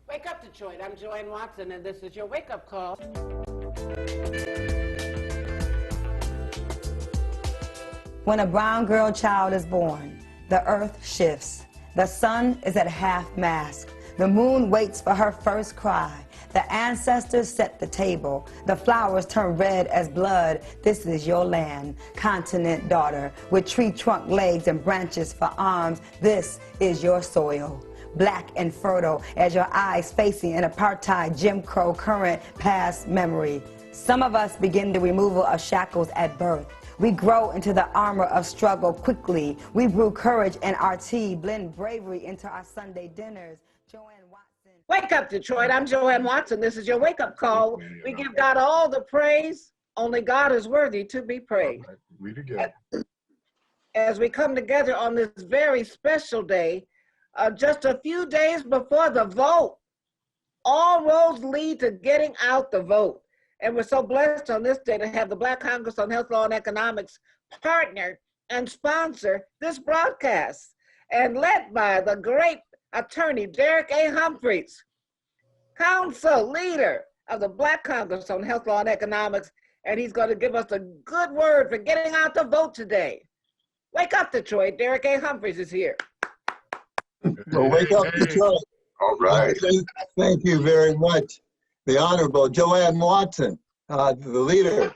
Wake up, Detroit. I'm Joanne Watson, and this is your wake-up call. When a brown girl child is born, the earth shifts. The sun is at half-mast. The moon waits for her first cry. The ancestors set the table. The flowers turn red as blood. This is your land, continent daughter, with tree trunk legs and branches for arms. This is your soil, black and fertile as your eyes facing an apartheid Jim Crow current past memory. Some of us begin the removal of shackles at birth. We grow into the armor of struggle quickly. We brew courage and our tea, blend bravery into our Sunday dinners. Joanne Watson. Wake up, Detroit. I'm Joanne Watson. This is your wake-up call. We give God all the praise. Only God is worthy to be praised. We together. As we come together on this very special day, just a few days before the vote, all roads lead to getting out the vote. And we're so blessed on this day to have the Black Congress on Health, Law, and Economics partner and sponsor this broadcast, and led by the great attorney, Derek A. Humphreys, council leader of the Black Congress on Health, Law, and Economics, and he's going to give us a good word for getting out the vote today. Wake up, Detroit. Derek A. Humphreys is here. Well, wake up, Detroit. All right. Thank you very much. The Honorable Joanne Watson, the leader,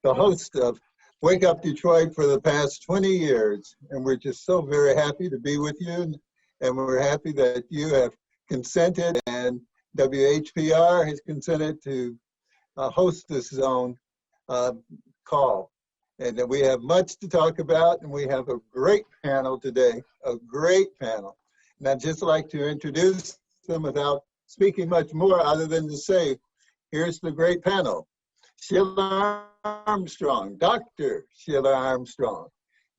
the host of Wake Up Detroit for the past 20 years. And we're just so very happy to be with you. And we're happy that you have consented and WHPR has consented to host this zone call. And that we have much to talk about, and we have a great panel today, a great panel. And I'd just like to introduce them without speaking much more other than to say, here's the great panel. Sheila Armstrong, Dr. Sheila Armstrong,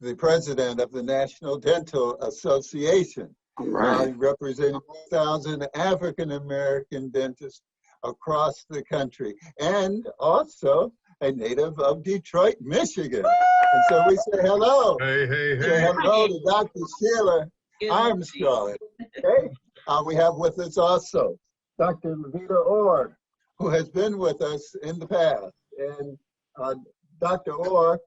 the president of the National Dental Association, representing 1,000 African-American dentists across the country, and also a native of Detroit, Michigan. And so we say hello. Hey, hey, Say hey. hello to Dr. Sheila Armstrong. Okay. We have with us also Dr. Levita Orr, who has been with us in the past. And Dr. Orr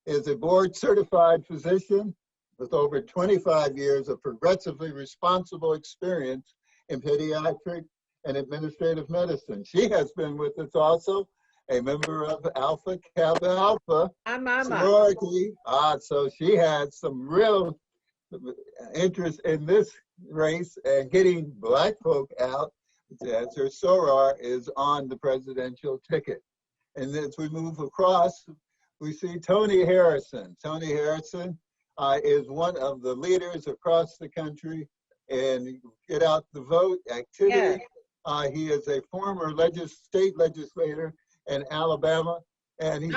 is a board-certified physician with over 25 years of progressively responsible experience in pediatric and administrative medicine. She has been with us also, a member of Alpha Kappa Alpha sorority. So she has some real interest in this race and getting Black folk out, as her soror is on the presidential ticket. And as we move across, we see Tony Harrison. Tony Harrison is one of the leaders across the country in Get Out the Vote activity. Yeah. He is a former state legislator in Alabama, and he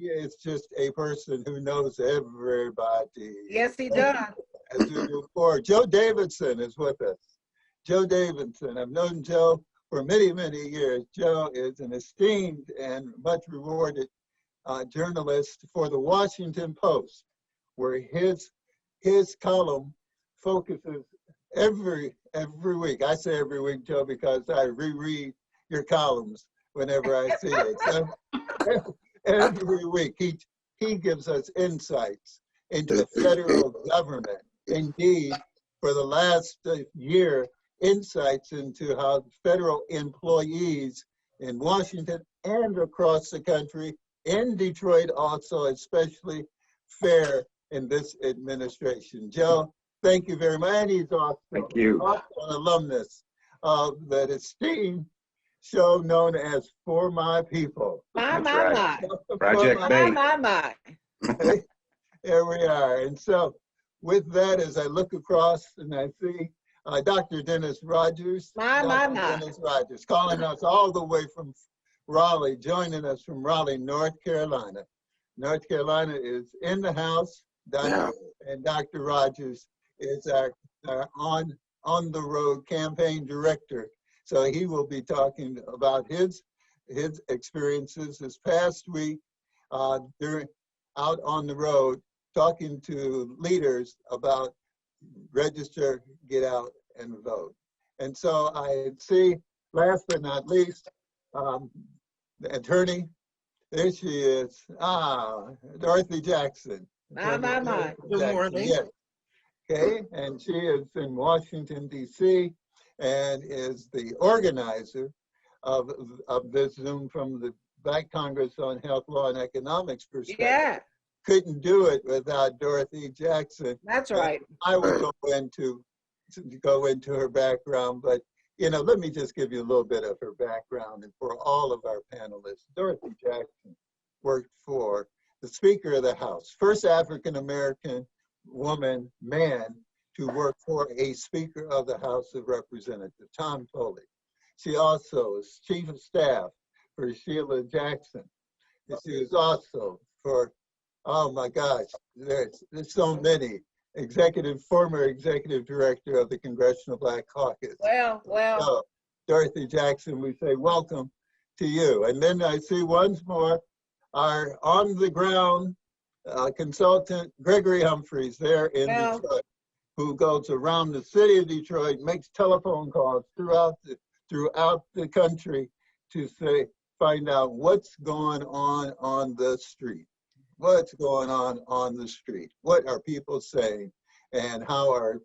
is just a person who knows everybody. Yes, he does. As we move forward, Joe Davidson is with us. Joe Davidson, I've known Joe for many, many years. Joe is an esteemed and much rewarded journalist for the Washington Post, where his column focuses every week. I say every week, Joe, because I reread your columns whenever I see it. So every week he gives us insights into the federal government. Indeed, for the last year, insights into how federal employees in Washington and across the country, in Detroit also especially, fare in this administration. Joe, thank you very much. And he's also an alumnus of that esteemed show known as For My People. My. Project Bay. My. There we are. And so with that, as I look across and I see Dr. Dennis Rogers. Dennis Rogers, calling us all the way from Raleigh, joining us from Raleigh, North Carolina. North Carolina is in the house, and Dr. Rogers is our on the road campaign director. So he will be talking about his experiences this past week out on the road, talking to leaders about register, get out, and vote. And so I see, last but not least, the attorney. There she is. Dorothy Jackson. My. Good morning. Yes. Okay, and she is in Washington, D.C., and is the organizer of this Zoom from the Black Congress on Health, Law, and Economics perspective. Yeah. Couldn't do it without Dorothy Jackson. That's right. I will go into her background, but let me just give you a little bit of her background, and for all of our panelists. Dorothy Jackson worked for the Speaker of the House, first African-American man to work for a Speaker of the House of Representatives, Tom Foley. She also is Chief of Staff for Sheila Jackson. And she was also for, oh my gosh, there's so many, former executive director of the Congressional Black Caucus. Well. So, Dorothy Jackson, we say welcome to you. And then I see once more our on-the-ground consultant, Gregory Humphreys, there in Detroit, who goes around the city of Detroit, makes telephone calls throughout the country to find out what's going on the street. What's going on the street? What are people saying? And how are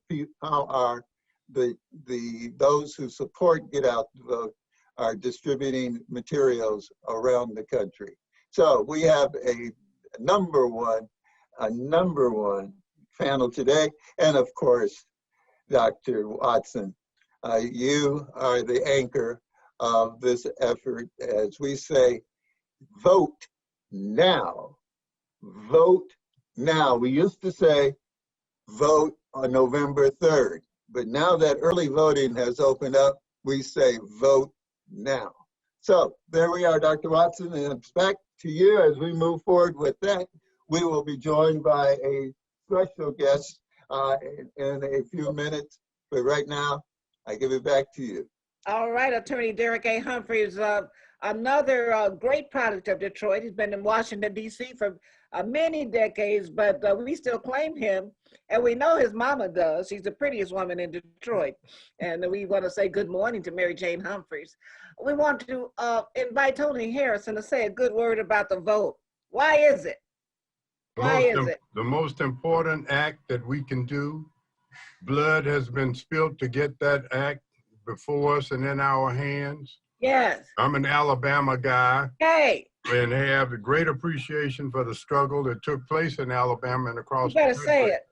those who support Get Out the Vote are distributing materials around the country? So we have a number one panel today, and of course, Dr. Watson, you are the anchor of this effort. As we say, vote now. Vote now. We used to say vote on November 3rd, but now that early voting has opened up, we say vote now. So there we are, Dr. Watson, and it's back to you as we move forward with that. We will be joined by a special guest in a few minutes, but right now, I give it back to you. All right, Attorney Derek A. Humphreys, another great product of Detroit. He's been in Washington, D.C. for many decades, but we still claim him, and we know his mama does. She's the prettiest woman in Detroit, and we want to say good morning to Mary Jane Humphreys. We want to invite Tony Harrison to say a good word about the vote. Why is it? The most important act that we can do. Blood has been spilled to get that act before us and in our hands. Yes. I'm an Alabama guy. Hey. And have a great appreciation for the struggle that took place in Alabama and across the country. You better say it.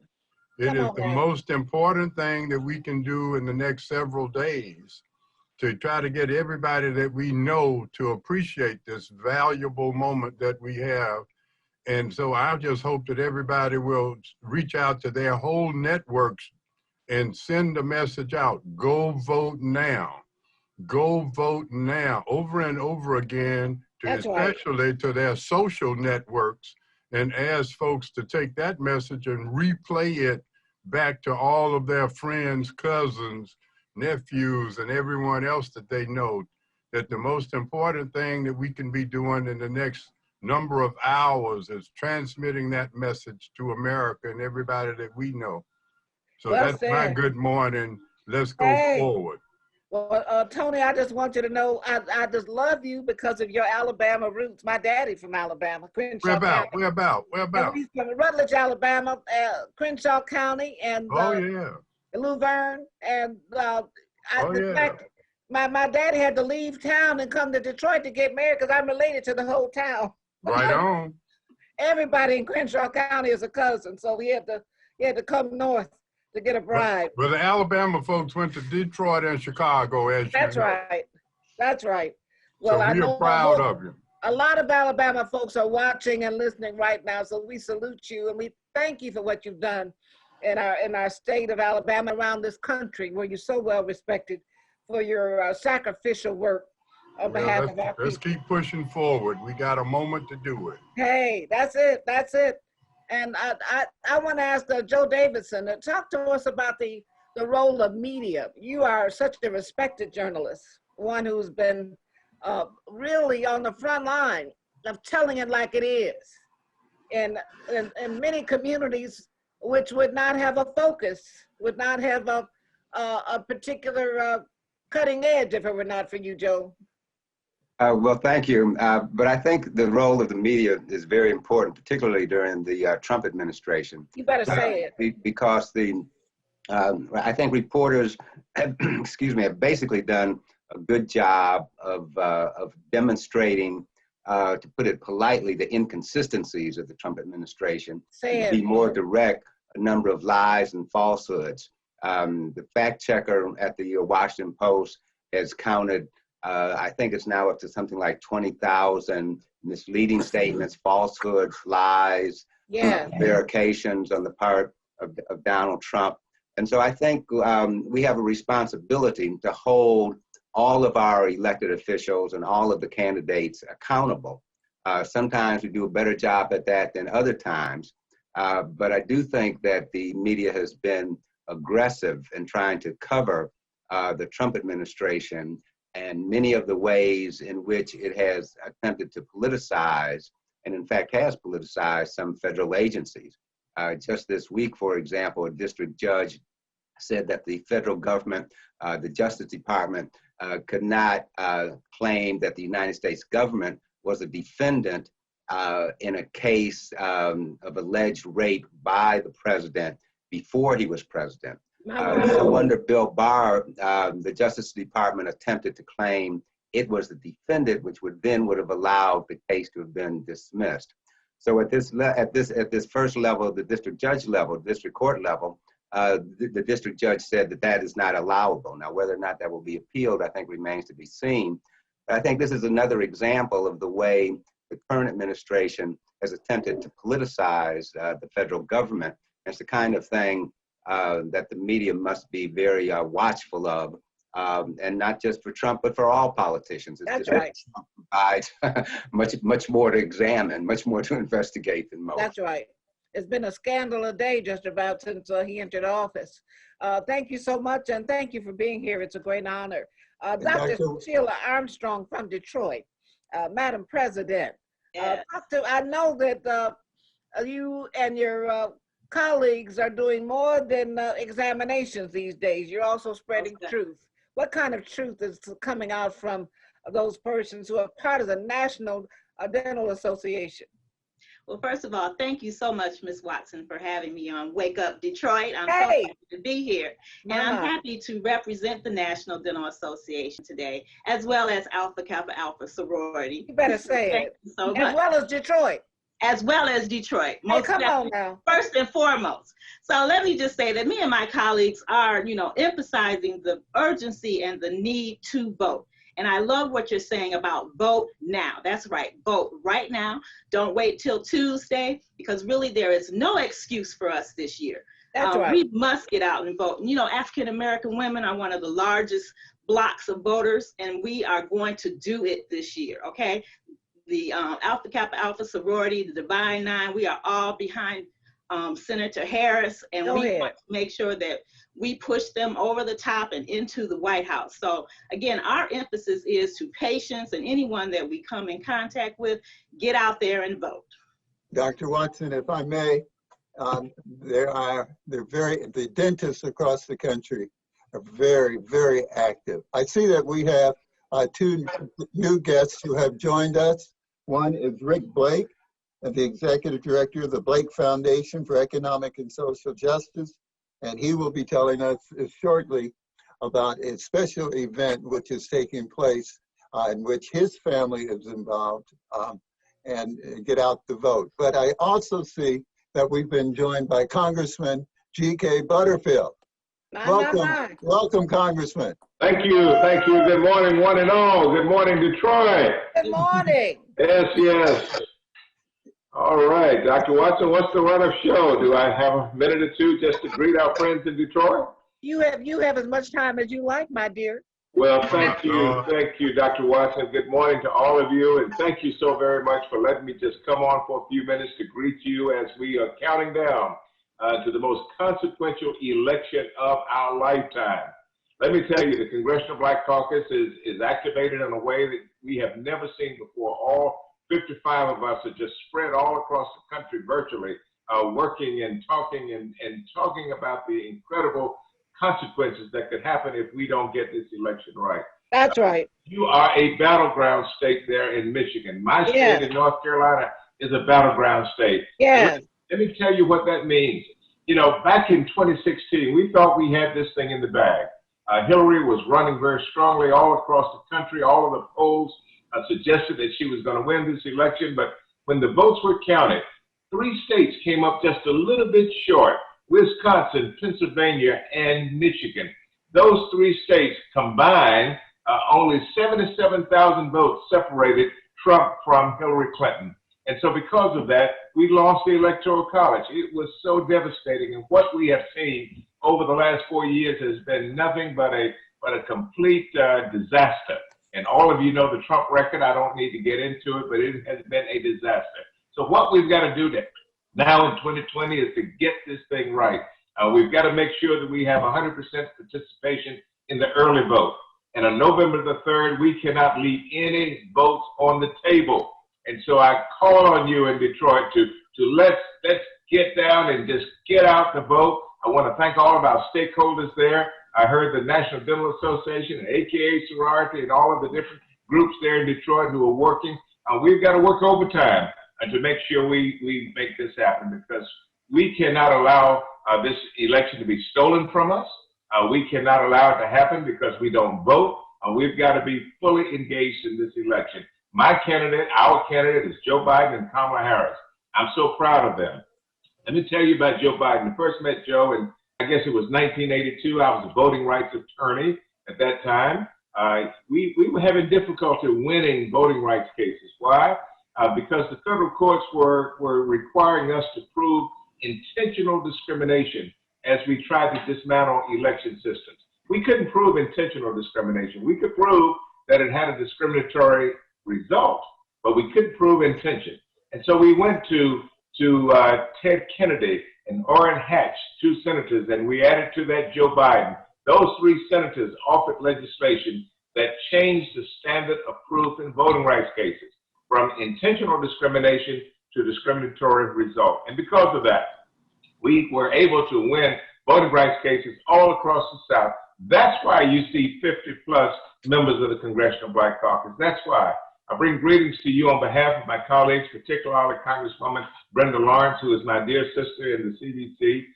It is the most important thing that we can do in the next several days to try to get everybody that we know to appreciate this valuable moment that we have. And so I just hope that everybody will reach out to their whole networks and send a message out. Go vote now. Go vote now, over and over again, especially to their social networks, and ask folks to take that message and replay it back to all of their friends, cousins, nephews, and everyone else that they know, that the most important thing that we can be doing in the next number of hours is transmitting that message to America and everybody that we know. So that's my good morning. Let's go forward. Well, Tony, I just want you to know I just love you because of your Alabama roots. My daddy from Alabama, Crenshaw County. Where about? He's from Rutledge, Alabama, Crenshaw County, and Luverne. And in fact, my daddy had to leave town and come to Detroit to get married because I'm related to the whole town. Right on. Everybody in Crenshaw County is a cousin, so he had to come north to get a bride. Well, the Alabama folks went to Detroit and Chicago, as That's you know. Right. That's right. Well, so we are proud of you. A lot of Alabama folks are watching and listening right now, so we salute you and we thank you for what you've done in our state of Alabama, around this country, where you're so well respected for your sacrificial work on behalf of our people. Let's keep pushing forward. We got a moment to do it. Hey, that's it. And I want to ask Joe Davidson to talk to us about the role of media. You are such a respected journalist, one who's been really on the front line of telling it like it is. In many communities which would not have a focus, would not have a particular cutting edge if it were not for you, Joe. Well, thank you. But I think the role of the media is very important, particularly during the Trump administration. You better say it. Because I think reporters, excuse me, have basically done a good job of demonstrating, to put it politely, the inconsistencies of the Trump administration. Say it. To be more direct, a number of lies and falsehoods. The fact checker at the Washington Post has counted, I think it's now up to something like 20,000 misleading statements, falsehoods, lies, verifications on the part of Donald Trump. And so I think we have a responsibility to hold all of our elected officials and all of the candidates accountable. Sometimes we do a better job at that than other times. But I do think that the media has been aggressive in trying to cover the Trump administration and many of the ways in which it has attempted to politicize, and in fact has politicized some federal agencies. Just this week, for example, a district judge said that the federal government, the Justice Department, could not claim that the United States government was a defendant in a case of alleged rape by the president before he was president. So under Bill Barr, the Justice Department attempted to claim it was the defendant, which would have allowed the case to have been dismissed. So at this first level, the district judge level, district court level, the district judge said that that is not allowable. Now, whether or not that will be appealed, I think remains to be seen. But I think this is another example of the way the current administration has attempted to politicize the federal government. It's the kind of thing that the media must be very watchful of, and not just for Trump, but for all politicians. That's right. Trump provides much more to examine, much more to investigate than most. That's right. It's been a scandal a day just about since he entered office. Thank you so much, and thank you for being here. It's a great honor. Dr. Sheila Armstrong from Detroit, Madam President. Doctor, I know that you and your colleagues are doing more than examinations these days. You're also spreading truth. What kind of truth is coming out from those persons who are part of the National Dental Association? Well, first of all, thank you so much, Ms. Watson, for having me on Wake Up Detroit. I'm so happy to be here. And I'm happy to represent the National Dental Association today, as well as Alpha Kappa Alpha Sorority. You better say it. So much. As well as Detroit. As well as Detroit. Hey, come on now. First and foremost. So let me just say that me and my colleagues are, emphasizing the urgency and the need to vote. And I love what you're saying about vote now. That's right, vote right now. Don't wait till Tuesday, because really there is no excuse for us this year. That's right. We must get out and vote. African-American women are one of the largest blocks of voters, and we are going to do it this year, okay? The Alpha Kappa Alpha Sorority, the Divine Nine, we are all behind Senator Harris, and we want to make sure that we push them over the top and into the White House. So again, our emphasis is to patients and anyone that we come in contact with, get out there and vote. Dr. Watson, if I may, the dentists across the country are very, very active. I see that we have two new guests who have joined us. One is Rick Blake, the Executive Director of the Blake Foundation for Economic and Social Justice, and he will be telling us shortly about a special event which is taking place in which his family is involved, and get out the vote. But I also see that we've been joined by Congressman G.K. Butterfield. Welcome, Congressman. Thank you. Good morning, one and all. Good morning, Detroit. Good morning. Yes. All right, Dr. Watson, what's the run of show? Do I have a minute or two just to greet our friends in Detroit? You have as much time as you like, my dear. Well, thank you, Dr. Watson. Good morning to all of you, and thank you so very much for letting me just come on for a few minutes to greet you as we are counting down to the most consequential election of our lifetime. Let me tell you, the Congressional Black Caucus is activated in a way that we have never seen before. All 55 of us are just spread all across the country virtually, working and talking about the incredible consequences that could happen if we don't get this election right. That's right. You are a battleground state there in Michigan. My state in North Carolina is a battleground state. Yes. Let me tell you what that means. You know, back in 2016, we thought we had this thing in the bag. Hillary was running very strongly all across the country. All of the polls suggested that she was going to win this election. But when the votes were counted, 3 states came up just a little bit short: Wisconsin, Pennsylvania, and Michigan. Those 3 states combined, only 77,000 votes separated Trump from Hillary Clinton. And so because of that, we lost the Electoral College. It was so devastating. And what we have seen over the last 4 years has been nothing but a complete disaster. And all of you know the Trump record. I don't need to get into it, but it has been a disaster. So what we've got to do now in 2020 is to get this thing right. We've got to make sure that we have 100% participation in the early vote. And on November the 3rd, we cannot leave any votes on the table. And so I call on you in Detroit to let's get down and just get out the vote. I want to thank all of our stakeholders there. I heard the National Dental Association and AKA Sorority and all of the different groups there in Detroit who are working. We've got to work overtime to make sure we make this happen, because we cannot allow this election to be stolen from us. We cannot allow it to happen because we don't vote. We've got to be fully engaged in this election. My candidate, our candidate, is Joe Biden and Kamala Harris. I'm so proud of them. Let me tell you about Joe Biden. I first met Joe in, I guess it was 1982. I was a voting rights attorney at that time. We were having difficulty winning voting rights cases. Why? Because the federal courts were requiring us to prove intentional discrimination as we tried to dismantle election systems. We couldn't prove intentional discrimination. We could prove that it had a discriminatory result, but we couldn't prove intention. And so we went to Ted Kennedy and Orrin Hatch, 2 senators, and we added to that Joe Biden. Those 3 senators offered legislation that changed the standard of proof in voting rights cases from intentional discrimination to discriminatory result. And because of that, we were able to win voting rights cases all across the South. That's why you see 50+ members of the Congressional Black Caucus. That's why I bring greetings to you on behalf of my colleagues, particularly Congresswoman Brenda Lawrence, who is my dear sister in the CDC.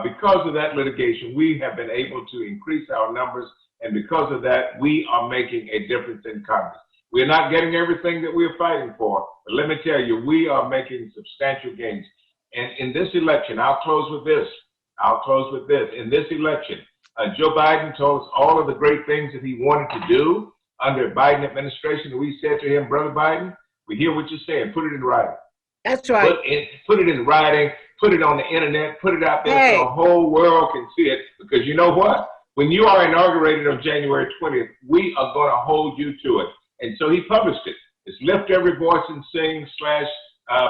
Because of that litigation, we have been able to increase our numbers, and because of that, we are making a difference in Congress. We're not getting everything that we're fighting for, but let me tell you, we are making substantial gains. And in this election, I'll close with this. In this election, Joe Biden told us all of the great things that he wanted to do under the Biden administration. And we said to him, Brother Biden, we hear what you're saying. Put it in writing. That's right. Put it in writing. Put it on the internet. Put it out there so the whole world can see it. Because you know what? When you are inaugurated on January 20th, we are going to hold you to it. And so he published it. It's Lift Every Voice and Sing /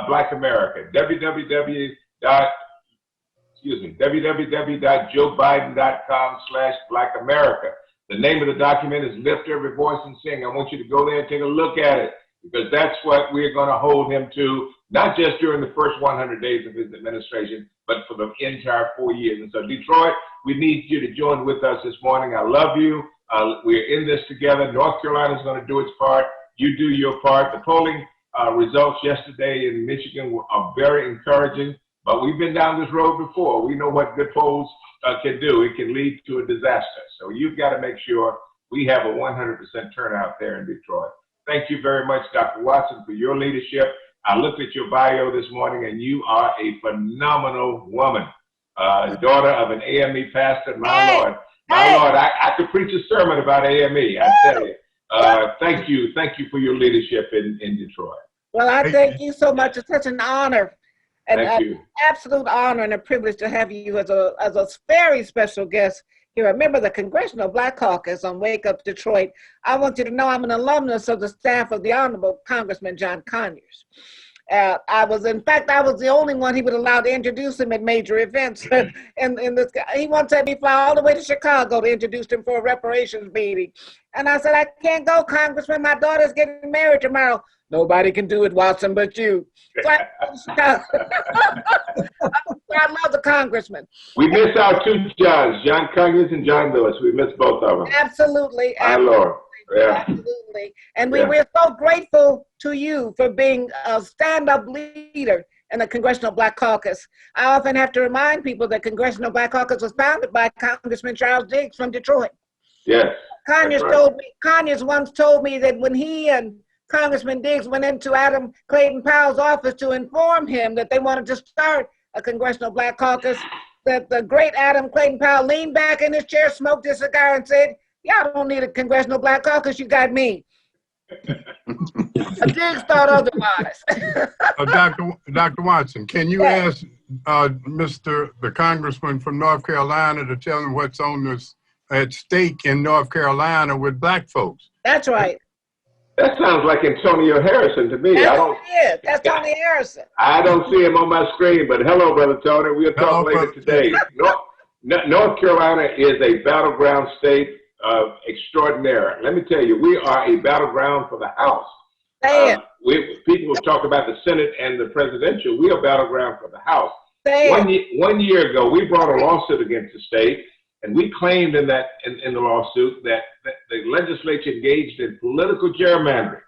Black America. www.joebiden.com/Black America. The name of the document is Lift Every Voice and Sing. I want you to go there and take a look at it, because that's what we're going to hold him to, not just during the first 100 days of his administration, but for the entire 4 years. And so Detroit, we need you to join with us this morning. I love you. We're in this together. North Carolina is going to do its part. You do your part. The polling results yesterday in Michigan are very encouraging, but we've been down this road before. We know what good polls can do. It can lead to a disaster. So you've got to make sure we have a 100% turnout there in Detroit. Thank you very much, Dr. Watson, for your leadership. I looked at your bio this morning, and you are a phenomenal woman, daughter of an AME pastor. My Lord, I could preach a sermon about AME, I tell you. Thank you for your leadership in Detroit. Well, I thank you so much. It's such an honor, an absolute honor and a privilege to have you as a very special guest here, a member of the Congressional Black Caucus on Wake Up Detroit. I want you to know I'm an alumnus of the staff of the Honorable Congressman John Conyers. I was the only one he would allow to introduce him at major events. and this guy, he once had me fly all the way to Chicago to introduce him for a reparations meeting. And I said, I can't go, Congressman. My daughter's getting married tomorrow. Nobody can do it, Watson, but you. So I love the congressman. We miss our two Johns, John Conyers and John Lewis. We miss both of them. Absolutely. My Lord. Yeah. Absolutely. And we're so grateful to you for being a stand-up leader in the Congressional Black Caucus. I often have to remind people that Congressional Black Caucus was founded by Congressman Charles Diggs from Detroit. Yes. Conyers once told me that when he and Congressman Diggs went into Adam Clayton Powell's office to inform him that they wanted to start a Congressional Black Caucus, that the great Adam Clayton Powell leaned back in his chair, smoked his cigar, and said, y'all don't need a Congressional Black Caucus, you got me. Diggs thought otherwise. Dr. Watson, can you ask the Congressman from North Carolina to tell him what's on this at stake in North Carolina with black folks? That's right. That sounds like Antonio Harrison to me. That's Tony Harrison. I don't see him on my screen, but hello, Brother Tony. We'll talk later today. North Carolina is a battleground state extraordinaire. Let me tell you, we are a battleground for the House. People talk about the Senate and the presidential. We are battleground for the House. 1 year ago, we brought a lawsuit against the state, and we claimed in the lawsuit that the legislature engaged in political gerrymandering.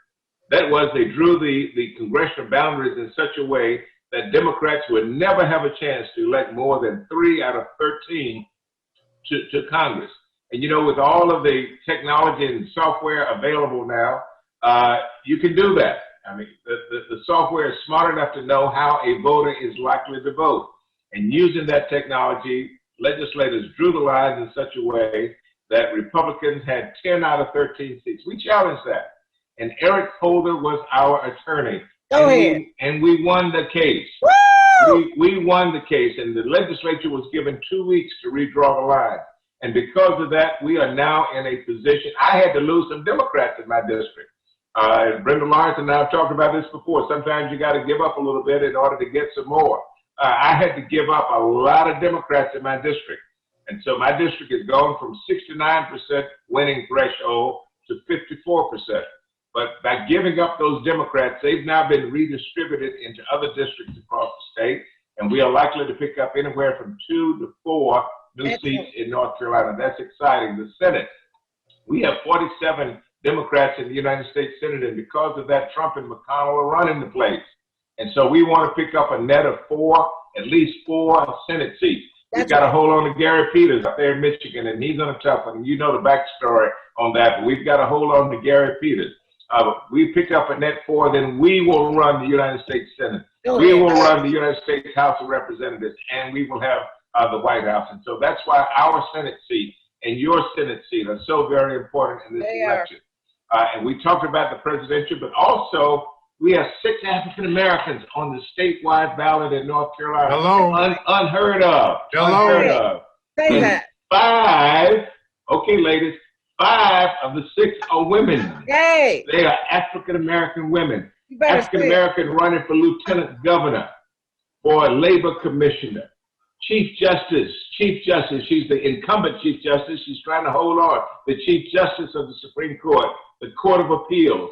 That was, they drew the congressional boundaries in such a way that Democrats would never have a chance to elect more than 3 out of 13 to Congress. And you know, with all of the technology and software available now, you can do that. I mean, the software is smart enough to know how a voter is likely to vote. And using that technology, legislators drew the lines in such a way that Republicans had 10 out of 13 seats. We challenged that. And Eric Holder was our attorney. And we won the case. We won the case, and the legislature was given 2 weeks to redraw the line. And because of that, we are now in a position. I had to lose some Democrats in my district. Brenda Lawrence and I have talked about this before. Sometimes you got to give up a little bit in order to get some more. I had to give up a lot of Democrats in my district. And so my district has gone from 69% winning threshold to 54%. But by giving up those Democrats, they've now been redistributed into other districts across the state. And we are likely to pick up anywhere from 2 to 4 new seats in North Carolina. That's exciting. The Senate, we have 47 Democrats in the United States Senate. And because of that, Trump and McConnell are running the place. And so we want to pick up a net of 4, at least 4 Senate seats. We've got to hold on to Gary Peters up there in Michigan, and he's on a tough one. You know the backstory on that, but we've got to hold on to Gary Peters. We pick up a net 4, then we will run the United States Senate. We will run the United States House of Representatives, and we will have the White House. And so that's why our Senate seat and your Senate seat are so very important in this election. And we talked about the presidential, but also we have 6 African Americans on the statewide ballot in North Carolina. Hello. Unheard of. Hello. Unheard of. Say that. 5, okay, ladies, 5 of the 6 are women. Yay. They are African American women. African American running for lieutenant governor, for labor commissioner, Chief Justice. She's the incumbent Chief Justice. She's trying to hold on. The Chief Justice of the Supreme Court, the Court of Appeals.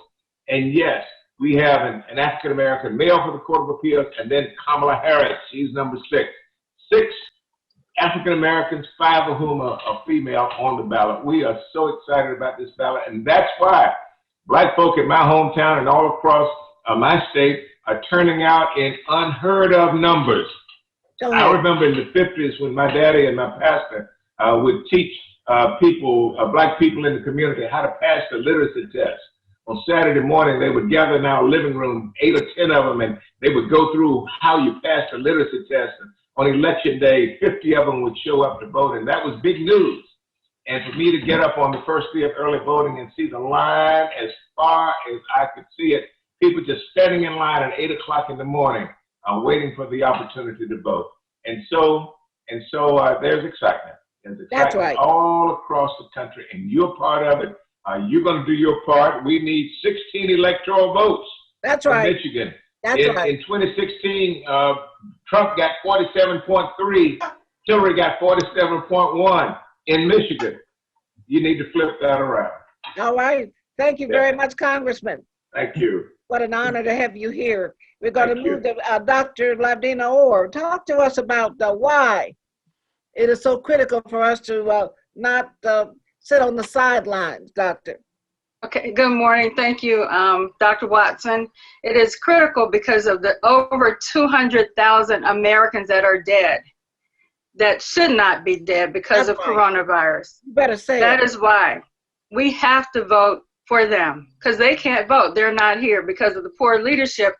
And yes, we have an African American male for the Court of Appeals, and then Kamala Harris. She's number 6. 6 African Americans, 5 of whom are female on the ballot. We are so excited about this ballot, and that's why Black folk in my hometown and all across my state are turning out in unheard of numbers. I remember in the 50s when my daddy and my pastor would teach Black people in the community how to pass the literacy test. On Saturday morning, they would gather in our living room, 8 or 10 of them, and they would go through how you pass the literacy test. And on election day, 50 of them would show up to vote, and that was big news. And for me to get up on the first day of early voting and see the line as far as I could see it, people just standing in line at 8 o'clock in the morning, waiting for the opportunity to vote. And so there's excitement. There's excitement all across the country, and you're part of it. You're going to do your part. We need 16 electoral votes. That's right. Michigan. That's right. In 2016, Trump got 47.3, Hillary got 47.1 in Michigan. You need to flip that around. All right. Thank you very much, Congressman. Thank you. What an honor to have you here. We're going to Thank you. move to Dr. Lavdina Orr. Talk to us about why it is so critical for us to not sit on the sidelines, Doctor. Okay, good morning. Thank you, Dr. Watson. It is critical because of the over 200,000 Americans that are dead, that should not be dead because of coronavirus. You better say that. That is why we have to vote for them, because they can't vote. They're not here because of the poor leadership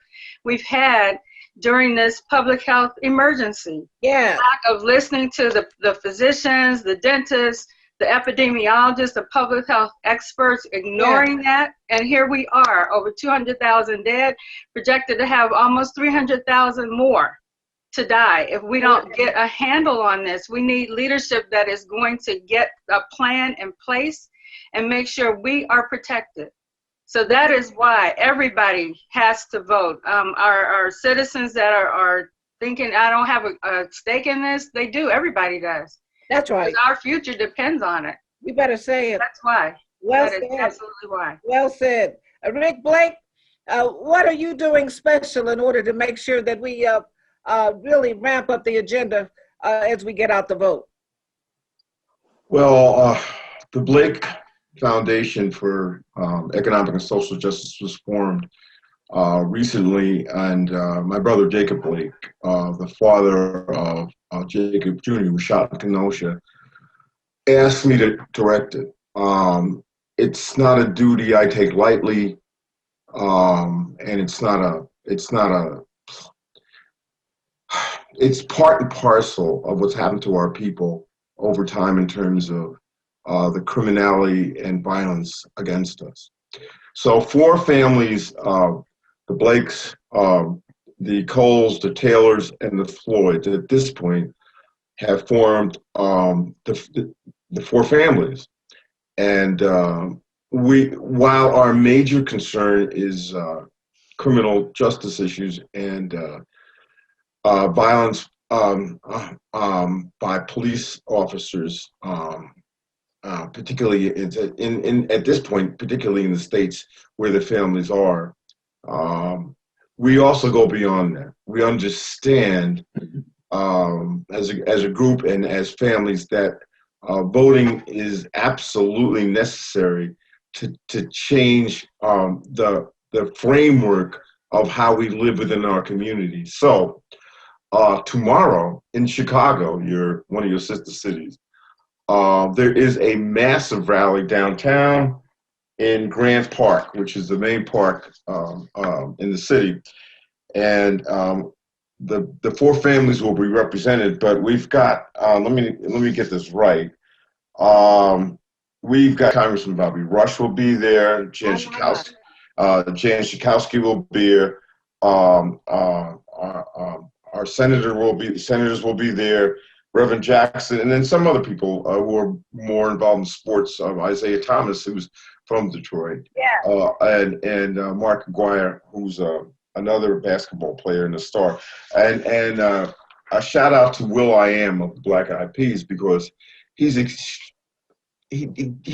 we've had during this public health emergency. Yeah. Lack of listening to the physicians, the dentists, the epidemiologists, the public health experts, ignoring that. And here we are, over 200,000 dead, projected to have almost 300,000 more to die. If we don't get a handle on this, we need leadership that is going to get a plan in place and make sure we are protected. So that is why everybody has to vote. Our citizens that are thinking, I don't have a stake in this, they do. Everybody does. That's right. Because our future depends on it. You better say it. That's why. Well that said. Is absolutely why. Well said. Rick Blake, what are you doing special in order to make sure that we really ramp up the agenda as we get out the vote? Well, the Blake Foundation for Economic and Social Justice was formed recently, and my brother Jacob Blake, the father of Jacob Jr., who was shot in Kenosha, asked me to direct it. It's not a duty I take lightly, and it's part and parcel of what's happened to our people over time in terms of the criminality and violence against us. So 4 families, the Blakes, the Coles, the Taylors, and the Floyds, at this point, have formed the 4 families. And while our major concern is criminal justice issues and violence by police officers, particularly at this point, particularly in the states where the families are, we also go beyond that. We understand as a group and as families that voting is absolutely necessary to change the framework of how we live within our community. So tomorrow in Chicago, one of your sister cities, there is a massive rally downtown in Grant Park, which is the main park in the city. And the 4 families will be represented, but we've got, let me get this right. We've got Congressman Bobby Rush will be there, Jan Schakowsky will be there, our senators will be there, Reverend Jackson, and then some other people who are more involved in sports. Isaiah Thomas, who's from Detroit, and Mark Aguirre, who's another basketball player and a star, and a shout out to Will I Am of the Black Eyed Peas, because he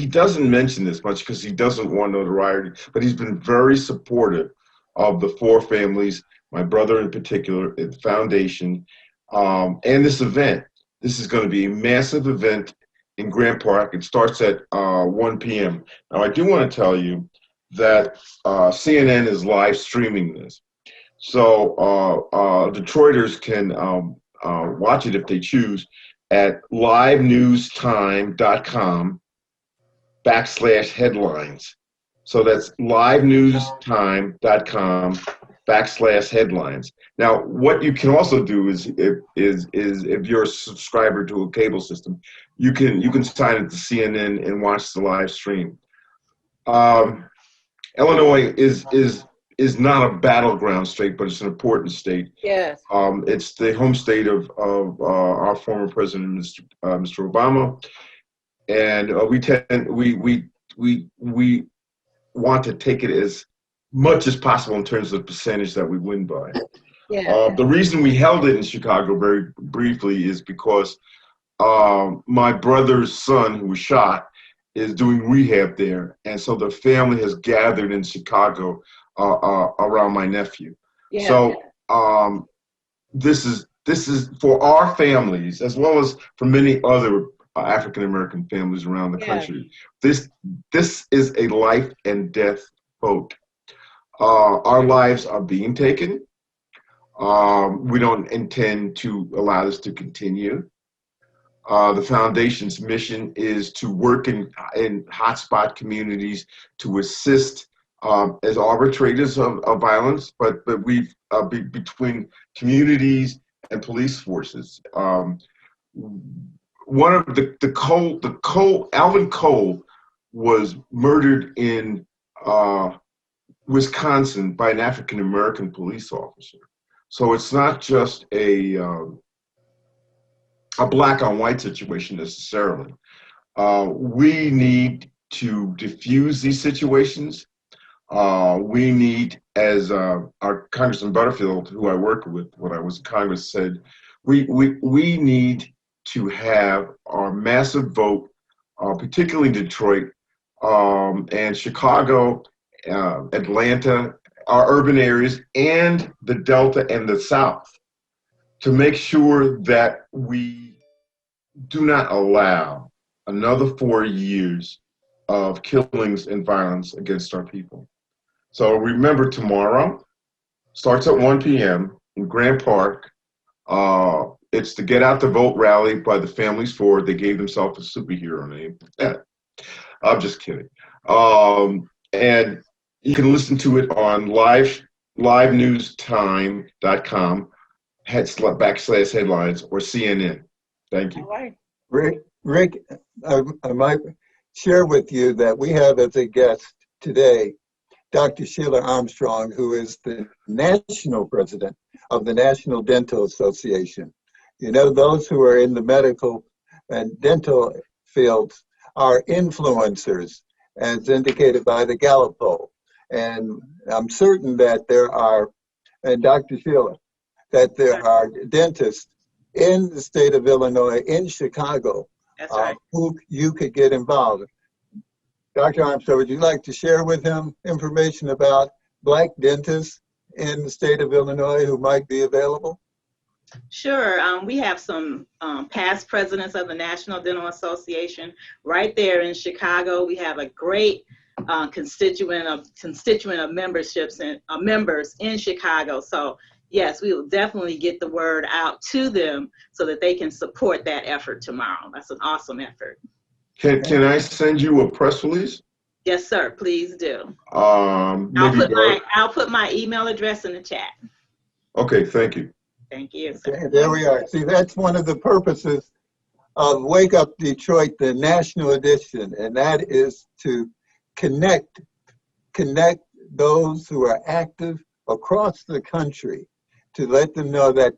doesn't mention this much because he doesn't want notoriety, but he's been very supportive of the 4 families, my brother in particular, the foundation, and this event. This is going to be a massive event in Grant Park. It starts at 1 p.m. Now, I do want to tell you that CNN is live streaming this. So Detroiters can watch it if they choose at livenewstime.com/headlines. So that's livenewstime.com/headlines. Now, what you can also do is if you're a subscriber to a cable system, you can sign into CNN and watch the live stream. Illinois is not a battleground state, but it's an important state. Yes. It's the home state of our former president, Mr. Obama, and we want to take it as much as possible in terms of percentage that we win by. Yeah. The reason we held it in Chicago very briefly is because my brother's son, who was shot, is doing rehab there, and so the family has gathered in Chicago around my nephew. Yeah. So this is for our families as well as for many other African American families around the country. This is a life and death vote. Our lives are being taken. We don't intend to allow this to continue. The foundation's mission is to work in hotspot communities to assist as arbitrators of violence, but we've between communities and police forces. One of Alvin Cole was murdered in Wisconsin by an African American police officer. So it's not just a black on white situation necessarily. We need to diffuse these situations. We need, as our Congressman Butterfield, who I worked with when I was in Congress, said, we need to have our massive vote, particularly Detroit and Chicago, Atlanta, our urban areas, and the Delta and the South, to make sure that we do not allow another 4 years of killings and violence against our people. So remember, tomorrow starts at 1 p.m. in Grant Park. It's the Get Out the Vote rally by the Families Forward. They gave themselves a superhero name. I'm just kidding. And you can listen to it on livenewstime.com /headlines or CNN. Thank you. All right. Rick, I might share with you that we have as a guest today Dr. Sheila Armstrong, who is the national president of the National Dental Association. You know, those who are in the medical and dental fields are influencers, as indicated by the Gallup poll. And I'm certain that there are, and Dr. Sheila, that there are dentists in the state of Illinois, in Chicago, who you could get involved. Dr. Armstrong, would you like to share with him information about Black dentists in the state of Illinois who might be available? Sure. We have some past presidents of the National Dental Association right there in Chicago. We have a great constituent of memberships and members in Chicago. So yes, we will definitely get the word out to them so that they can support that effort tomorrow. That's an awesome effort. Can I send you a press release? Yes, sir. Please do. I'll put my email address in the chat. Okay, thank you. Thank you. Okay, there we are. See, that's one of the purposes of Wake Up Detroit, the national edition, and that is to connect those who are active across the country, to let them know that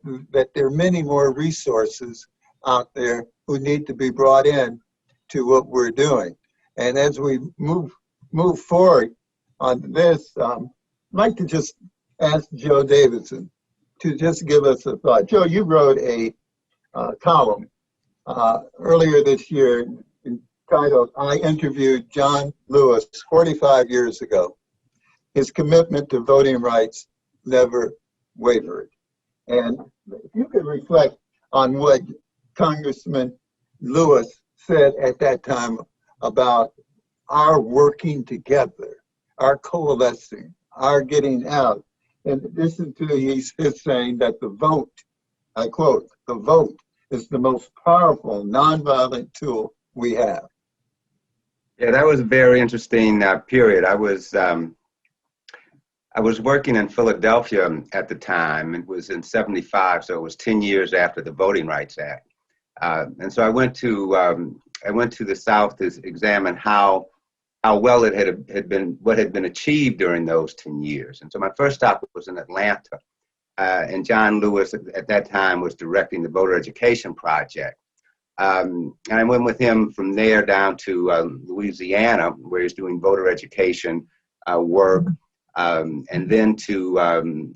there are many more resources out there who need to be brought in to what we're doing. And as we move forward on this, I'd like to just ask Joe Davidson to just give us a thought. Joe, you wrote a column earlier this year entitled, "I Interviewed John Lewis 45 years ago. His commitment to voting rights never wavered." And if you could reflect on what Congressman Lewis said at that time about our working together, our coalescing, our getting out. In addition to his saying that the vote, I quote, "the vote is the most powerful nonviolent tool we have." Yeah, that was a very interesting period. I was working in Philadelphia at the time. It was in '75, so it was 10 years after the Voting Rights Act. And so I went to the South to examine how well it had been, what had been achieved during those 10 years. And so my first stop was in Atlanta, and John Lewis at that time was directing the voter education project. And I went with him from there down to Louisiana, where he's doing voter education work. and then to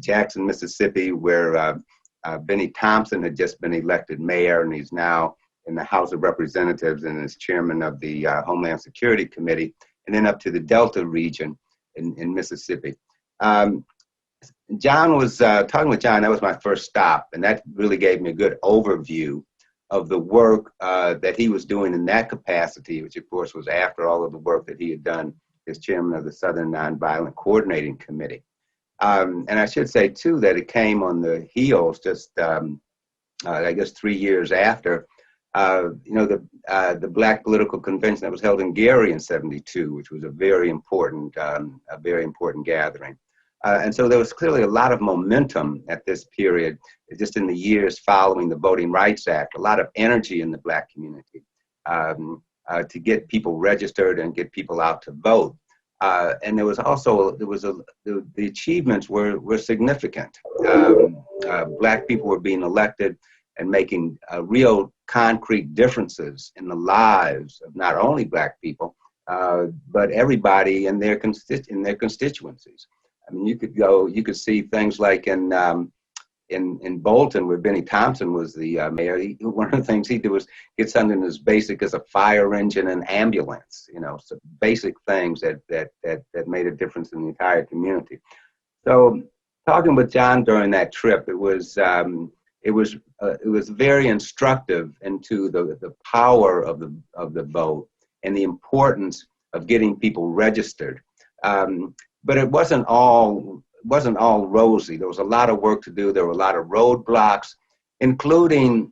Jackson, Mississippi, where Benny Thompson had just been elected mayor, and he's now in the House of Representatives and is chairman of the Homeland Security Committee, and then up to the Delta region in Mississippi. John was talking with John. That was my first stop, and that really gave me a good overview of the work that he was doing in that capacity, which of course was after all of the work that he had done as chairman of the Southern Nonviolent Coordinating Committee. And I should say too that it came on the heels, just I guess 3 years after, the Black Political Convention that was held in Gary in '72, which was a very important gathering. And so there was clearly a lot of momentum at this period, just in the years following the Voting Rights Act, a lot of energy in the Black community to get people registered and get people out to vote. And there was also, the achievements were significant. Black people were being elected and making real concrete differences in the lives of not only Black people, but everybody in their constituencies. I mean, you could see things like in Bolton, where Benny Thompson was the mayor. One of the things he did was get something as basic as a fire engine and ambulance. So basic things that made a difference in the entire community. So talking with John during that trip, it was very instructive into the power of the vote and the importance of getting people registered. But it wasn't all rosy. There was a lot of work to do. There were a lot of roadblocks, including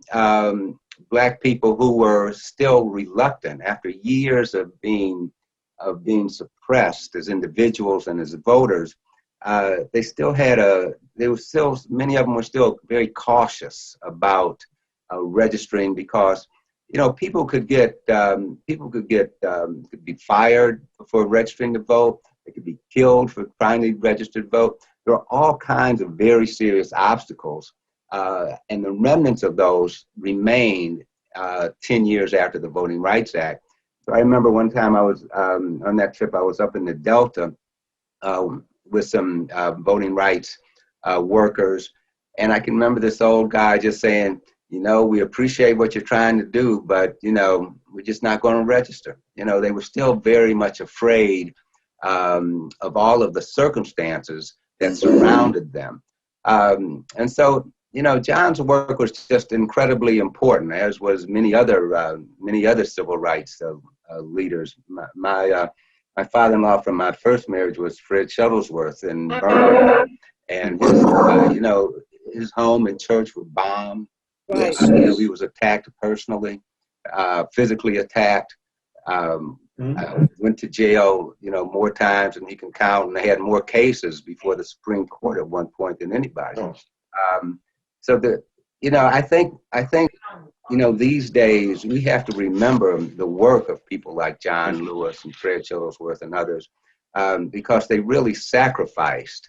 Black people who were still reluctant after years of being suppressed as individuals and as voters. Many of them were still very cautious about registering, because people could be fired for registering to vote. They could be killed for trying to register to vote. There are all kinds of very serious obstacles, and the remnants of those remained 10 years after the Voting Rights Act. So I remember one time I was on that trip. I was up in the Delta with some voting rights workers, and I can remember this old guy just saying, we appreciate what you're trying to do, but we're just not going to register. They were still very much afraid of all of the circumstances that surrounded them. And so, John's work was just incredibly important, as was many other civil rights leaders. My father-in-law from my first marriage was Fred Shuttlesworth in Birmingham, and his home and church were bombed. Right. He was attacked personally, physically attacked. Went to jail, more times than he can count, and they had more cases before the Supreme Court at one point than anybody. I think these days we have to remember the work of people like John Lewis and Fred Shuttlesworth and others, because they really sacrificed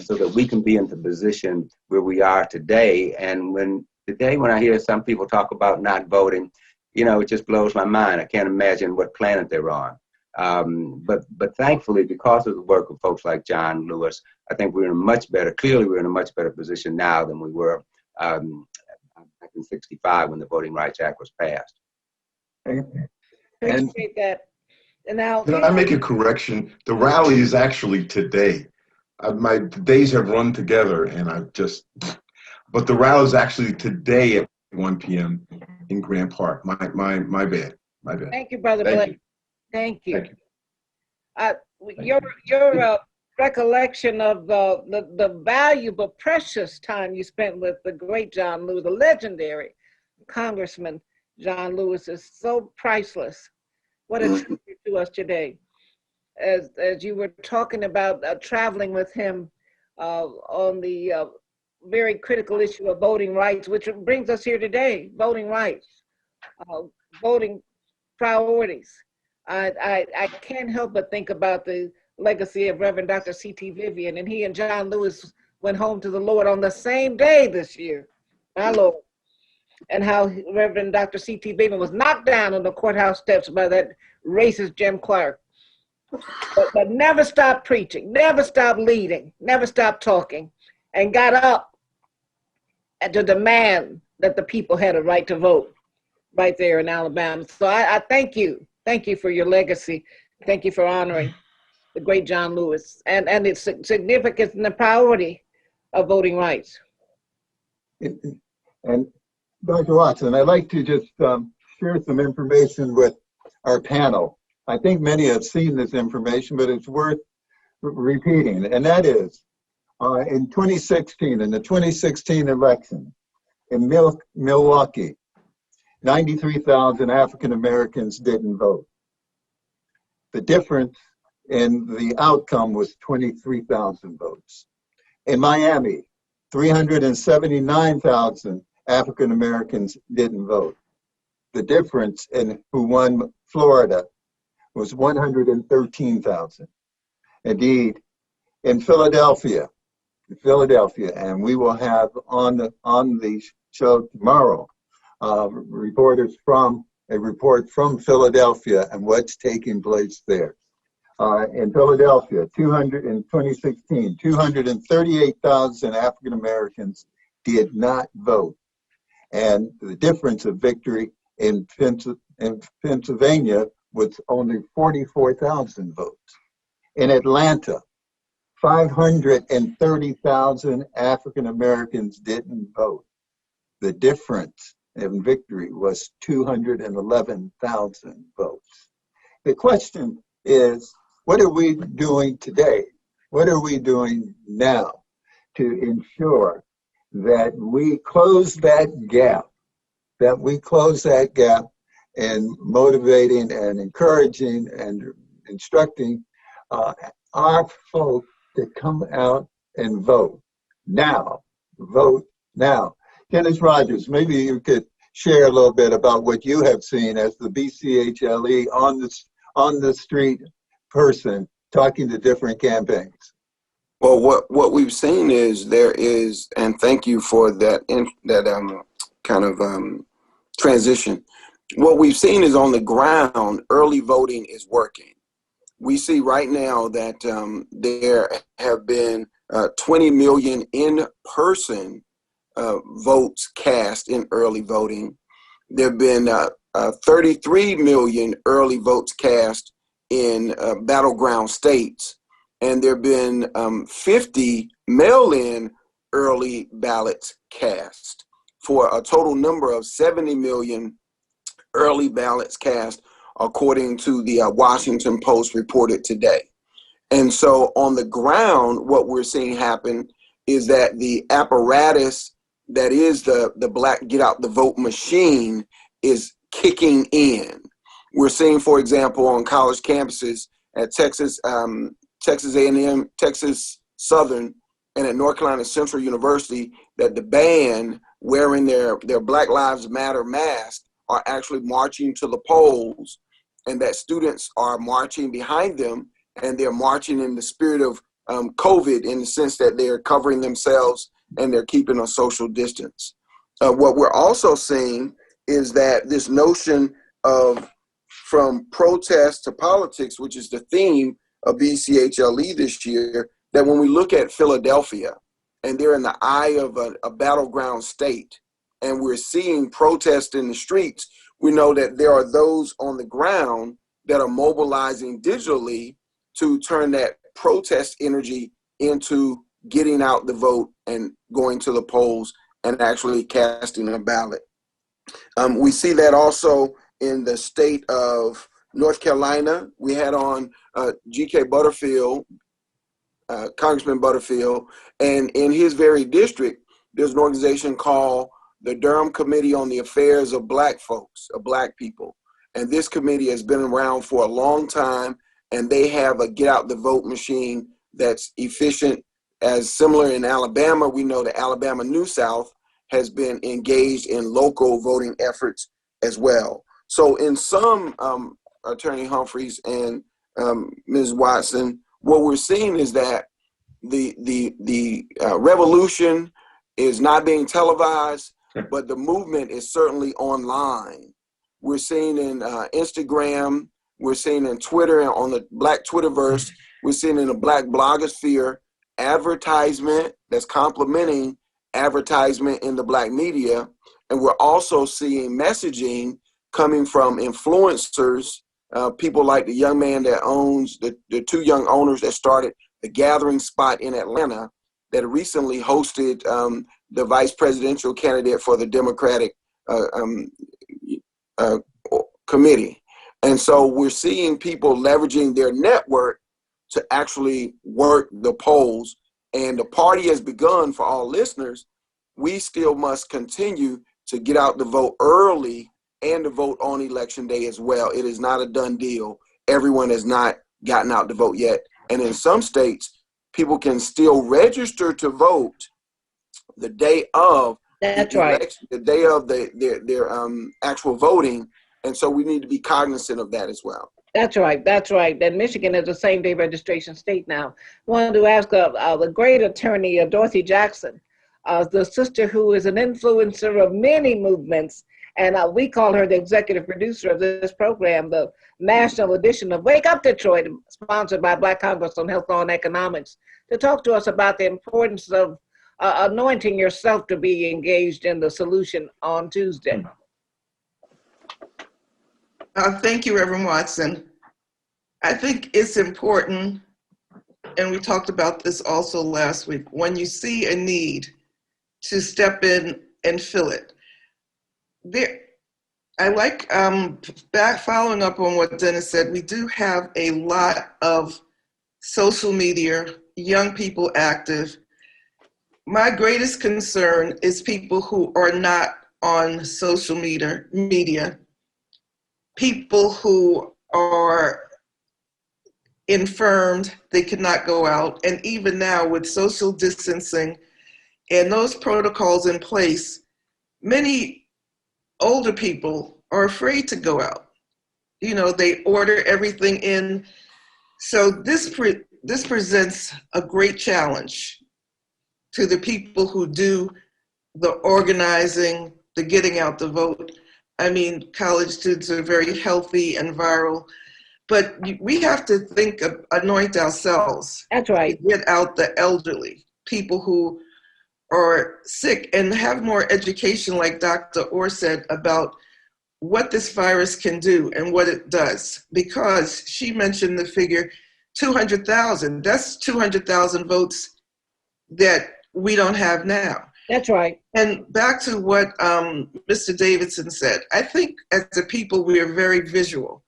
so that we can be in the position where we are today. And when I hear some people talk about not voting, it just blows my mind. I can't imagine what planet they're on. But thankfully, because of the work of folks like John Lewis, I think we're in a much better position now than we were back in '65 when the Voting Rights Act was passed. Appreciate that. And now, can I make a correction? The rally is actually today. My days have run together, and but the rally is actually today at 1 p.m. in Grant Park. My bad. Thank you, Brother Blake. Thank you. Your recollection of the valuable, precious time you spent with the great John Lewis, the legendary Congressman John Lewis, is so priceless. What a tribute to us today. As you were talking about traveling with him on the very critical issue of voting rights, which brings us here today, voting rights, voting priorities. I can't help but think about the legacy of Reverend Dr. C.T. Vivian, and he and John Lewis went home to the Lord on the same day this year, my Lord, and how Reverend Dr. C.T. Vivian was knocked down on the courthouse steps by that racist Jim Clark. but never stopped preaching, never stopped leading, never stopped talking, and got up to demand that the people had a right to vote right there in Alabama. So I thank you. Thank you for your legacy. Thank you for honoring the great John Lewis and its significance and the priority of voting rights. And Dr. Watson, I'd like to just share some information with our panel. I think many have seen this information, but it's worth repeating. And that is, in 2016, in the 2016 election in Milwaukee, 93,000 African Americans didn't vote. The difference in the outcome was 23,000 votes. In Miami, 379,000 African Americans didn't vote. The difference in who won Florida was 113,000. Indeed, in Philadelphia, and we will have on the show tomorrow a report from Philadelphia and what's taking place there. In Philadelphia, in 2016, 238,000 African Americans did not vote. And the difference of victory in Pennsylvania was only 44,000 votes. In Atlanta, 530,000 African Americans didn't vote. The difference in victory was 211,000 votes. The question is, what are we doing today? What are we doing now to ensure that we close that gap, in motivating and encouraging and instructing our folk to come out and vote now. Vote now. Dennis Rogers, maybe you could share a little bit about what you have seen as the BCHLE on the street person talking to different campaigns. Well, what we've seen is and thank you for that transition. What we've seen is on the ground, early voting is working. We see right now that there have been 20 million in-person votes cast in early voting. There have been 33 million early votes cast in battleground states, and there have been 50 mail-in early ballots cast for a total number of 70 million early ballots cast, according to the Washington Post reported today. And so on the ground, what we're seeing happen is that the apparatus that is the Black Get Out the Vote machine is kicking in. We're seeing, for example, on college campuses at Texas A&M, Texas Southern, and at North Carolina Central University, that the band wearing their Black Lives Matter mask are actually marching to the polls, and that students are marching behind them, and they're marching in the spirit of COVID, in the sense that they're covering themselves and they're keeping a social distance. What we're also seeing is that this notion of from protest to politics, which is the theme of BCHLE this year, that when we look at Philadelphia and they're in the eye of a battleground state, and we're seeing protests in the streets, we know that there are those on the ground that are mobilizing digitally to turn that protest energy into getting out the vote and going to the polls and actually casting a ballot. We see that also in the state of North Carolina. We had on G.K. Butterfield, Congressman Butterfield, and in his very district, there's an organization called the Durham Committee on the Affairs of Black Folks, of Black people. And this committee has been around for a long time, and they have a get out the vote machine that's efficient. As similar in Alabama, we know that Alabama New South has been engaged in local voting efforts as well. So in some, Attorney Humphreys and Ms. Watson, what we're seeing is that the revolution is not being televised, but the movement is certainly online. We're seeing in Instagram We're seeing in Twitter and on the Black Twitterverse. We're seeing in the Black blogosphere advertisement that's complementing advertisement in the Black media. And we're also seeing messaging coming from influencers, people like the young man that owns, the two young owners that started the Gathering Spot in Atlanta that recently hosted the vice presidential candidate for the Democratic committee. And so we're seeing people leveraging their network to actually work the polls. And the party has begun. For all listeners, we still must continue to get out the vote early and to vote on election day as well. It is not a done deal. Everyone has not gotten out to vote yet. And in some states, people can still register to vote the day of That's right. election, the day of their actual voting. And so we need to be cognizant of that as well. That's right. That's right. That Michigan is a same-day registration state now. Wanted to ask the great attorney, Dorothy Jackson, the sister who is an influencer of many movements, and we call her the executive producer of this program, the national edition of Wake Up Detroit, sponsored by Black Congress on Health, Law, and Economics, to talk to us about the importance of anointing yourself to be engaged in the solution on Tuesday. Thank you, Reverend Watson. I think it's important, and we talked about this also last week, when you see a need to step in and fill it. I like, following up on what Dennis said, we do have a lot of social media, young people active. My greatest concern is people who are not on social media, people who are infirmed, they could not go out. And even now with social distancing and those protocols in place, many older people are afraid to go out. You know, they order everything in. So this presents a great challenge to the people who do the organizing, the getting out the vote. I mean, college students are very healthy and viral, but we have to think of anoint ourselves. That's right. To get out the elderly, people who are sick, and have more education, like Dr. Orr said, about what this virus can do and what it does. Because she mentioned the figure 200,000. That's 200,000 votes that we don't have now. That's right. And back to what Mr. Davidson said, I think as a people, we are very visual.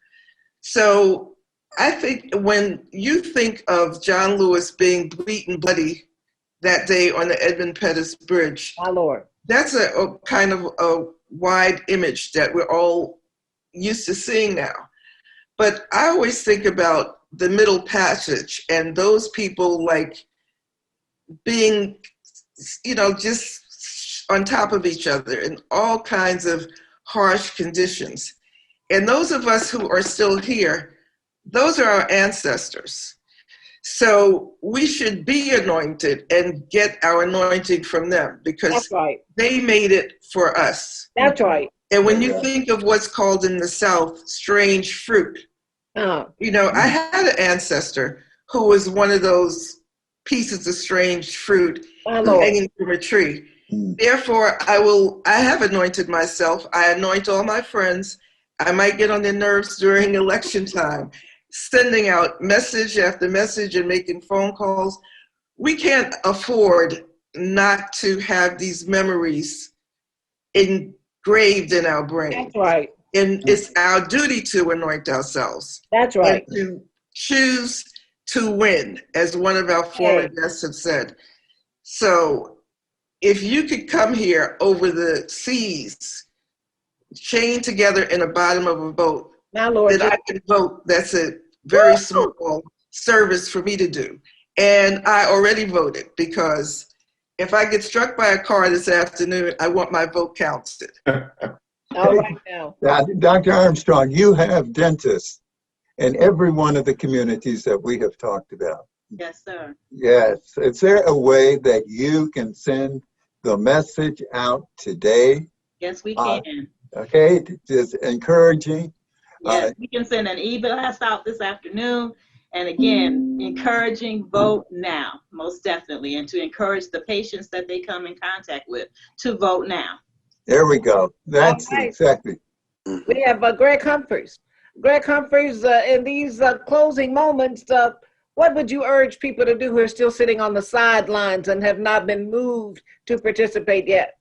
So I think when you think of John Lewis being beaten bloody that day on the Edmund Pettus Bridge, my Lord, that's a kind of a wide image that we're all used to seeing now. But I always think about the Middle Passage and those people like being, you know, just on top of each other in all kinds of harsh conditions. And those of us who are still here, those are our ancestors. So we should be anointed and get our anointing from them, because that's right. They made it for us. That's right. And when you think of what's called in the South, strange fruit, you know, I had an ancestor who was one of those pieces of strange fruit hanging from a tree. Therefore, I have anointed myself. I anoint all my friends. I might get on their nerves during election time, sending out message after message and making phone calls. We can't afford not to have these memories engraved in our brain. That's right. And it's our duty to anoint ourselves. That's right. And to choose to win, as one of our former guests have said. So if you could come here over the seas, chained together in the bottom of a boat, my Lord, that I can vote, that's a very small service for me to do. And I already voted, because if I get struck by a car this afternoon, I want my vote counted. All right now. Dr. Armstrong, you have dentists in every one of the communities that we have talked about. Yes, sir. Yes. Is there a way that you can send the message out today? Yes, we can. Okay, just encouraging Yes, we can send an e-blast out this afternoon. And again, encouraging vote now, most definitely, and to encourage the patients that they come in contact with to vote now. There we go. That's right. exactly. We have Greg Humphreys. Greg Humphreys, in these closing moments, what would you urge people to do who are still sitting on the sidelines and have not been moved to participate yet?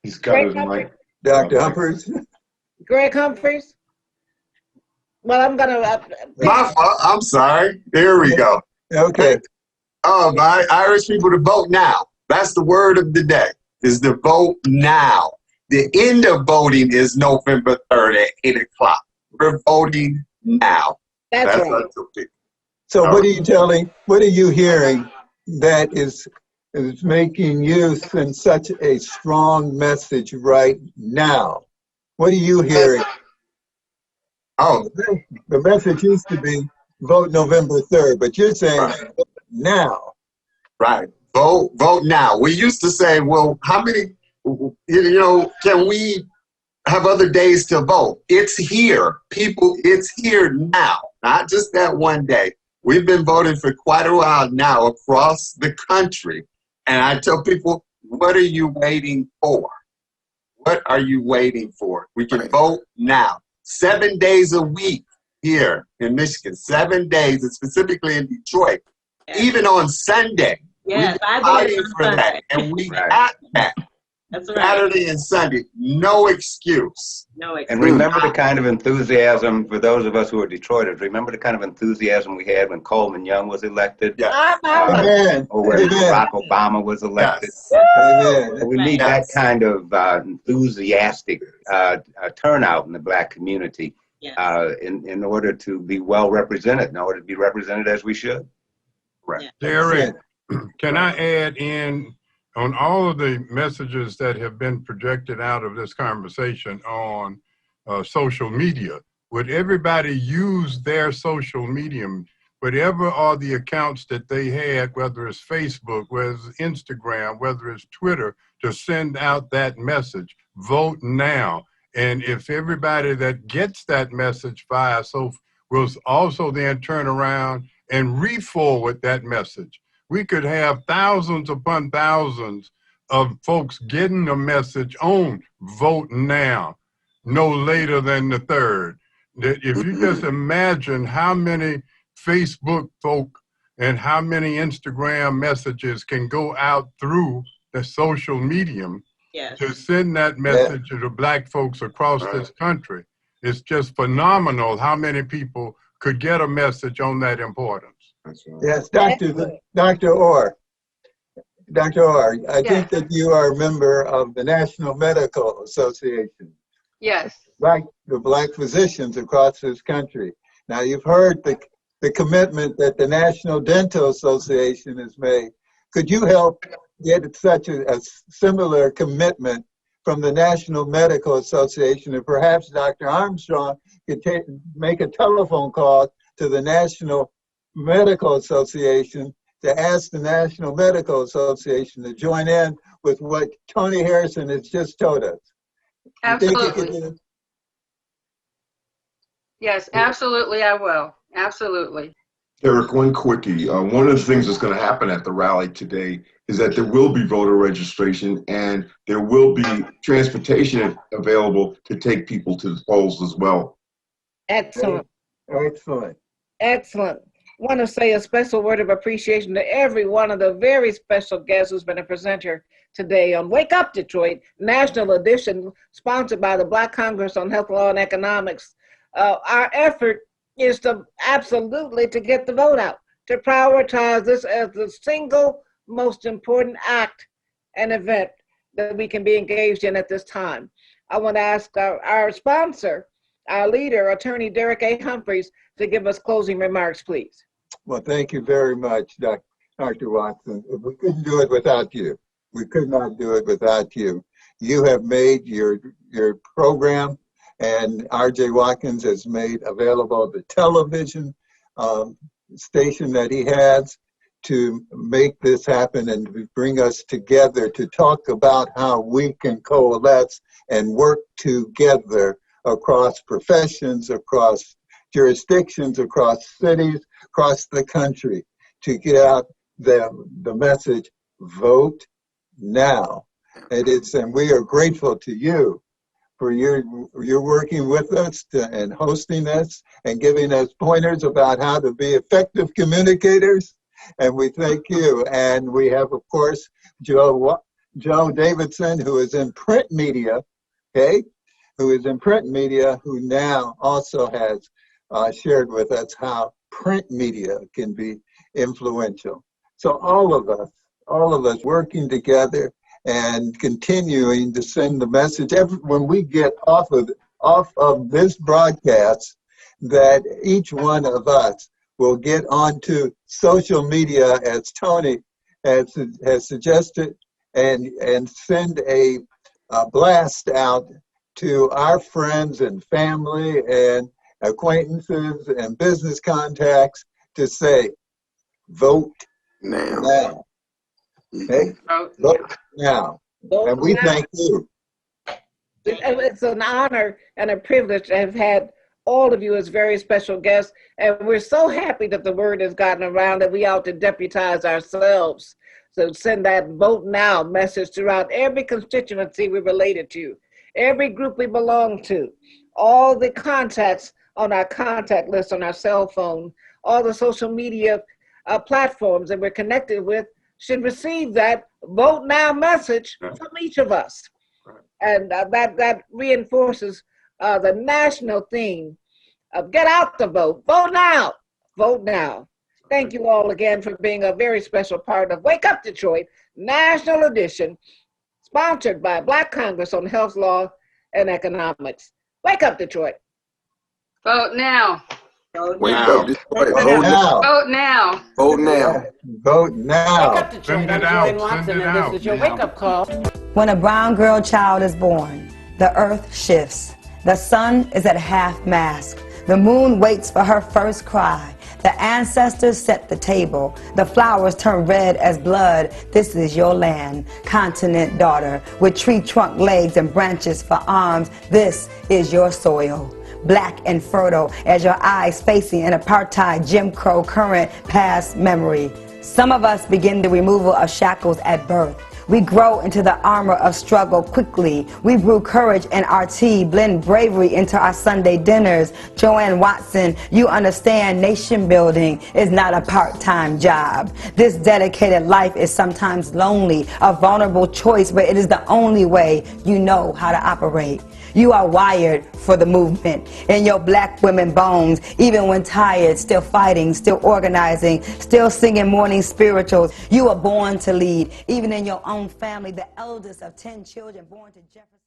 He's got his mic. Dr. Humphreys. Greg Humphreys? Well, I'm going to... I'm sorry. There we go. Okay. I urge people to vote now. That's the word of the day, is to vote now. The end of voting is November 3rd at 8 o'clock. We're voting now. That's right. So what are you telling, what are you hearing that is making you send such a strong message right now? What are you hearing? The message used to be vote November 3rd, but you're saying now. Right. Vote now. We used to say, well, how many, can we have other days to vote? It's here. People, it's here now. Not just that one day. We've been voting for quite a while now across the country. And I tell people, what are you waiting for? What are you waiting for? We can vote now. 7 days a week here in Michigan. 7 days, and specifically in Detroit. Yes. Even on Sunday. Yes, we're fighting for that. And we got that. That's right. Saturday and Sunday, no excuse. No excuse. And remember the kind of enthusiasm, for those of us who are Detroiters, remember the kind of enthusiasm we had when Coleman Young was elected? Yes. Or when Barack Obama was elected. Yes. We need that kind of enthusiastic turnout in the Black community in order to be well represented, in order to be represented as we should. Right. Derek, can I add in on all of the messages that have been projected out of this conversation on social media? Would everybody use their social medium, whatever are the accounts that they had, whether it's Facebook, whether it's Instagram, whether it's Twitter, to send out that message, vote now. And if everybody that gets that message via will also then turn around and re-forward that message. We could have thousands upon thousands of folks getting a message on vote now, no later than the 3rd. If you just imagine how many Facebook folk and how many Instagram messages can go out through the social medium to send that message to the Black folks across this country. It's just phenomenal how many people could get a message on that importance. Yes, Dr. Orr. Dr. Orr, I think that you are a member of the National Medical Association. Yes. Like the Black physicians across this country. Now, you've heard the commitment that the National Dental Association has made. Could you help get such a similar commitment from the National Medical Association, and perhaps Dr. Armstrong could make a telephone call to the National Medical Association to ask the National Medical Association to join in with what Tony Harrison has just told us? Absolutely. Yes, absolutely, I will. Absolutely. Derek, one quickie. One of the things that's going to happen at the rally today is that there will be voter registration and there will be transportation available to take people to the polls as well. Excellent. Excellent. Excellent. I want to say a special word of appreciation to every one of the very special guests who's been a presenter today on Wake Up Detroit, National Edition, sponsored by the Black Congress on Health Law and Economics. Our effort is to absolutely to get the vote out, to prioritize this as the single most important act and event that we can be engaged in at this time. I want to ask our sponsor, our leader, Attorney Derek A. Humphreys, to give us closing remarks, please. Well, thank you very much, Dr. Watson. We couldn't do it without you. We could not do it without you. You have made your program, and R.J. Watkins has made available the television station that he has. to make this happen and bring us together to talk about how we can coalesce and work together across professions, across jurisdictions, across cities, across the country to get out the message, vote now. And we are grateful to you for your working with us and hosting us and giving us pointers about how to be effective communicators. And we thank you. And we have, of course, Joe Davidson, who is in print media, okay? Who is in print media, who now also has shared with us how print media can be influential. So all of us working together and continuing to send the message when we get off of this broadcast, that each one of us will get onto social media, as Tony has suggested, and send a blast out to our friends and family and acquaintances and business contacts to say, vote now. Okay? Vote now. And we thank you. It's an honor and a privilege to have had all of you as very special guests. And we're so happy that the word has gotten around that we ought to deputize ourselves. So send that vote now message throughout every constituency we're related to, every group we belong to, all the contacts on our contact list on our cell phone, all the social media platforms that we're connected with should receive that vote now message from each of us. And that reinforces the national theme of get out the vote, vote now, vote now. Thank you all again for being a very special part of Wake Up Detroit National Edition, sponsored by Black Congress on Health Law and Economics. Wake up, Detroit. Vote now. Vote now. Vote now. Vote now. Vote now. Vote now. Wake up, Detroit. I'm Joanne Watson, and this is your wake-up call. When a brown girl child is born, the earth shifts. The sun is at half-mast. The moon waits for her first cry. The ancestors set the table. The flowers turn red as blood. This is your land, continent daughter, with tree trunk legs and branches for arms. This is your soil, black and fertile as your eyes facing an apartheid Jim Crow current past memory. Some of us begin the removal of shackles at birth. We grow into the armor of struggle quickly. We brew courage in our tea, blend bravery into our Sunday dinners. Joanne Watson, you understand nation building is not a part-time job. This dedicated life is sometimes lonely, a vulnerable choice, but it is the only way you know how to operate. You are wired for the movement in your black women bones, even when tired, still fighting, still organizing, still singing morning spirituals. You are born to lead, even in your own family, the eldest of 10 children born to Jefferson.